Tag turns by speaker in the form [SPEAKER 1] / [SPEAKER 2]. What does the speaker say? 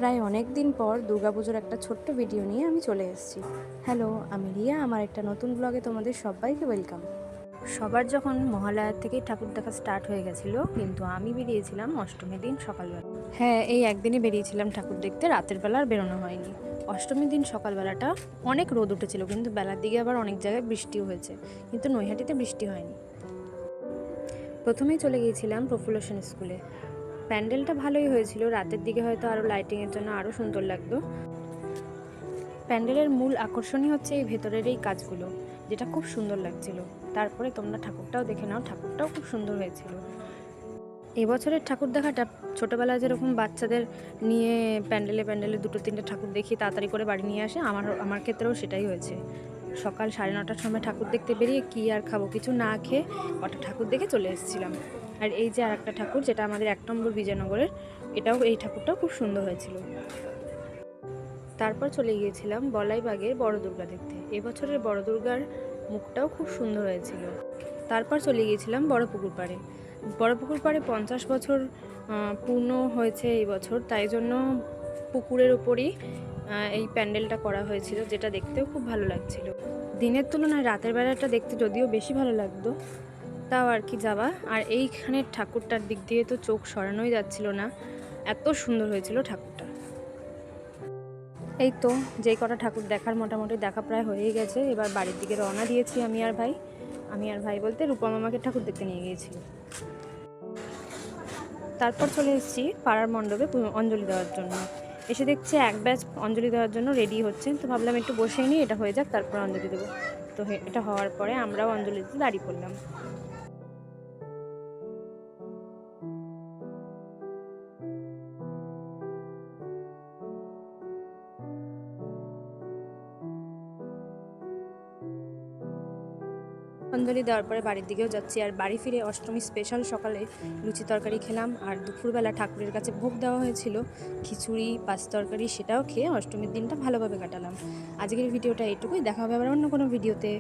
[SPEAKER 1] প্রায় অনেক দিন পর দুর্গাপুজোর একটা ছোট্ট ভিডিও নিয়ে আমি চলে এসেছি। হ্যালো, আমি রিয়া। আমার একটা নতুন ব্লগে তোমাদের সবাইকে ওয়েলকাম। সবার যখন মহালয়ার থেকেই ঠাকুর দেখা স্টার্ট হয়ে গেছিলো, কিন্তু আমি বেরিয়েছিলাম অষ্টমীর দিন সকালবেলা। হ্যাঁ, এই একদিনই বেরিয়েছিলাম ঠাকুর দেখতে, রাতের বেলা আর বেরোনো হয়নি। অষ্টমীর দিন সকালবেলাটা অনেক রোদ উঠেছিল, কিন্তু বেলার দিকে আবার অনেক জায়গায় বৃষ্টিও হয়েছে, কিন্তু নৈহাটিতে বৃষ্টি হয়নি। প্রথমেই চলে গিয়েছিলাম প্রফুল্ল সেন স্কুলে। প্যান্ডেলটা ভালোই হয়েছিল, রাতের দিকে হয়তো আরও লাইটিংয়ের জন্য আরও সুন্দর লাগতো। প্যান্ডেলের মূল আকর্ষণই হচ্ছে এই ভেতরের এই কাজগুলো, যেটা খুব সুন্দর লাগছিল। তারপরে তোমরা ঠাকুরটাও দেখে নাও, ঠাকুরটাও খুব সুন্দর হয়েছিল। এবছরের ঠাকুর দেখাটা ছোটোবেলায় যেরকম বাচ্চাদের নিয়ে প্যান্ডেলে প্যান্ডেলে দুটো তিনটে ঠাকুর দেখি তাড়াতাড়ি করে বাড়ি নিয়ে আসে, আমার ক্ষেত্রেও সেটাই হয়েছে। সকাল 9:30টার সময় ঠাকুর দেখতে বেরিয়ে কী আর খাবো, কিছু না খেয়ে কটা ঠাকুর দেখে চলে এসেছিলাম। আর এই যে আর একটা ঠাকুর, যেটা আমাদের 1 নম্বর বিজয়নগরের, এই ঠাকুরটাও খুব সুন্দর হয়েছিল। তারপর চলে গিয়েছিলাম বলাইবাগের বড় দুর্গা দেখতে। এবছরের বড় দুর্গার মুখটাও খুব সুন্দর হয়েছিল। তারপর চলে গিয়েছিলাম বড় পুকুর পাড়ে। বড় পুকুর পাড়ে 50 বছর পূর্ণ হয়েছে এই বছর, তাই জন্য পুকুরের উপরই এই প্যান্ডেলটা করা হয়েছিল, যেটা দেখতেও খুব ভালো লাগছিল। দিনের তুলনায় রাতের বেলাটা দেখতে যদিও বেশি ভালো লাগতো, তাও আর কি যাওয়া। আর এইখানের ঠাকুরটার দিক দিয়ে তো চোখ সরানোই যাচ্ছিল না, এত সুন্দর হয়েছিল ঠাকুরটা। এই তো যেই কটা ঠাকুর দেখার মোটামুটি দেখা প্রায় হয়েই গেছে। এবার বাড়ির দিকে রওনা দিয়েছি আমি আর ভাই বলতে রূপা মামাকে ঠাকুর দেখতে নিয়ে গিয়েছিল। তারপর চলে এসেছি পাড়ার মণ্ডপে অঞ্জলি দেওয়ার জন্য। এসে দেখছি এক ব্যাচ অঞ্জলি দেওয়ার জন্য রেডি হচ্ছে, তো ভাবলাম একটু বসেই নিই, এটা হয়ে যাক তারপর অঞ্জলি দেবো। তো এটা হওয়ার পরে আমরাও অঞ্জলি দিতে দাঁড়িয়ে পড়লাম। অঞ্জলি দেওয়ার পরে বাড়ির দিকেও যাচ্ছি, আর বাড়ি ফিরে অষ্টমী স্পেশাল সকালে লুচি তরকারি খেলাম। আর দুপুরবেলা ঠাকুরের কাছে ভোগ দেওয়া হয়েছিল খিচুড়ি, পাঁচ তরকারি, সেটাও খেয়ে অষ্টমীর দিনটা ভালোভাবে কাটালাম। আজকের ভিডিওটা এইটুকুই, দেখা হবে আবার অন্য কোনো ভিডিওতে।